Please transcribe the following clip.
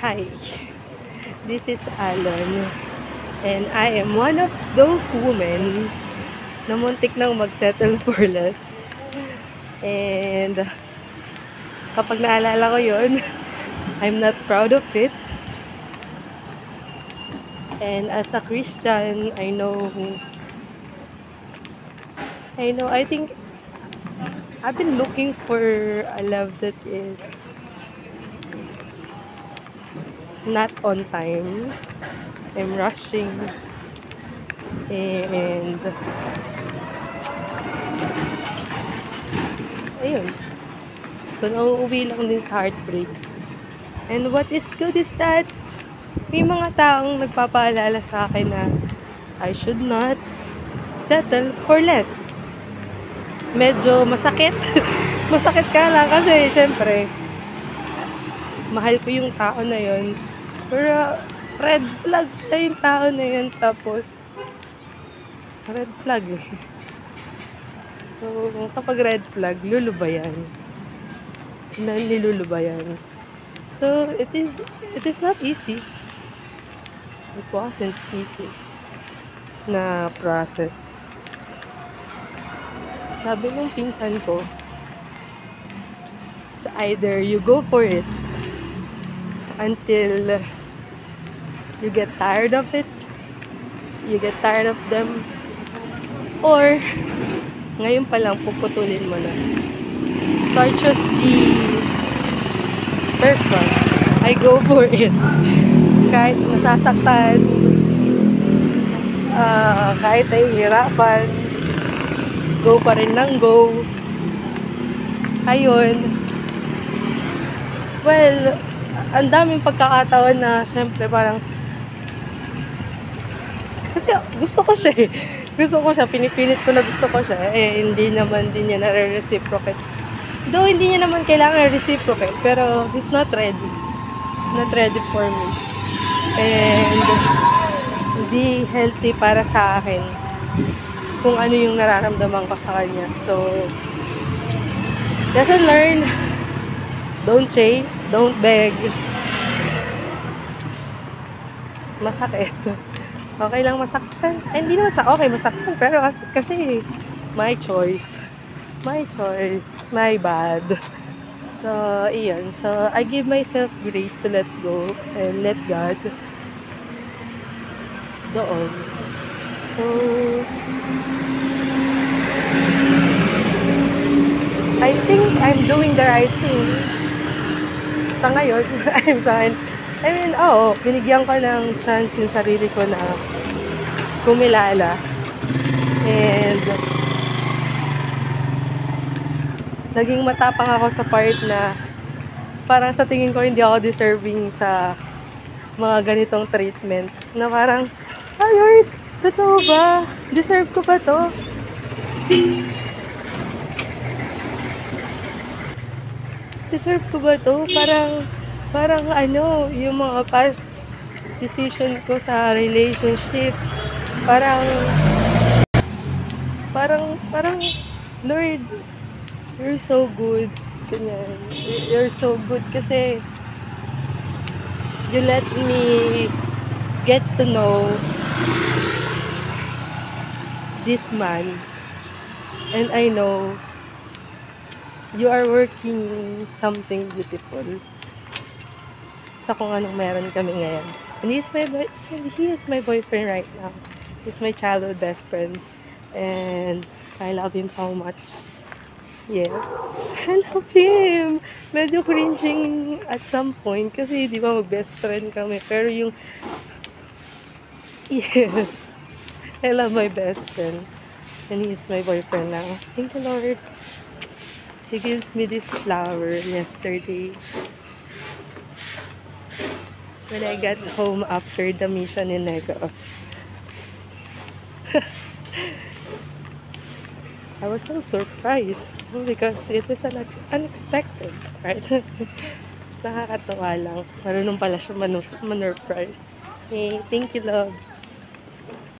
Hi, this is Alon, and I am one of those women na muntik nang mag-settle for less. And kapag naalala ko yun, I'm not proud of it. And as a Christian, I think I've been looking for a love that is not on time. I'm rushing. And ayun. So, nauuwi lang din sa heartbreaks. And what is good is that may mga taong nagpapaalala sa akin na I should not settle for less. Medyo masakit. Masakit ka lang kasi syempre mahal ko yung tao na yun. Pero red flag na yung tao na yun. Tapos red flag eh. So kapag red flag, lulubayan. Nilulubayan. So it is not easy. It wasn't easy na process. Sabi ng pinsan ko, it's either you go for it until you get tired of it, you get tired of them, or ngayon pa lang puputulin mo na. So I trust the person. I go for it. Kahit nasasaktan, kahit nahihirapan, go pa rin ng go. Ayun. Well, ang daming pagkakataon na syempre parang kasi gusto ko siya eh. Gusto ko siya, pinipilit ko na gusto ko siya. Eh, hindi naman din niya nare-reciprocate. Though, hindi niya naman kailangan reciprocate, pero he's not ready. He's not ready for me. And hindi healthy para sa akin kung ano yung nararamdaman ko sa kanya. So, lesson learned. Don't chase, don't beg. Masakit. Okay lang masaktan. Ay, hindi naman okay masaktan. Pero kasi my choice. My choice. My bad. So, iyon. So, I give myself grace to let go and let God doon. So, I think I'm doing the right thing. Sa ngayon, binigyan ko ng chance yung sarili ko na kumilala. And naging matapang ako sa part na parang sa tingin ko hindi ako deserving sa mga ganitong treatment. Na parang, oh Lord, totoo ba? Deserve ko ba to? Deserve ko ba to? Parang yung mga past decision ko sa relationship, parang, Lord, you're so good. Ganyan. You're so good kasi you let me get to know this man. And I know you are working something beautiful sa kung anong meron kami ngayon. And he is my boyfriend right now. He's my childhood best friend. And I love him so much. Yes. I love him. Medyo cringing at some point kasi di ba mag-best friend kami. Pero yes. I love my best friend. And he's my boyfriend now. Thank you, Lord. He gives me this flower yesterday when I got home after the mission in Negros. I was so surprised because it is unexpected, right? Nakakatawa lang. Marunong pala siya manurprise. Hey, thank you, love.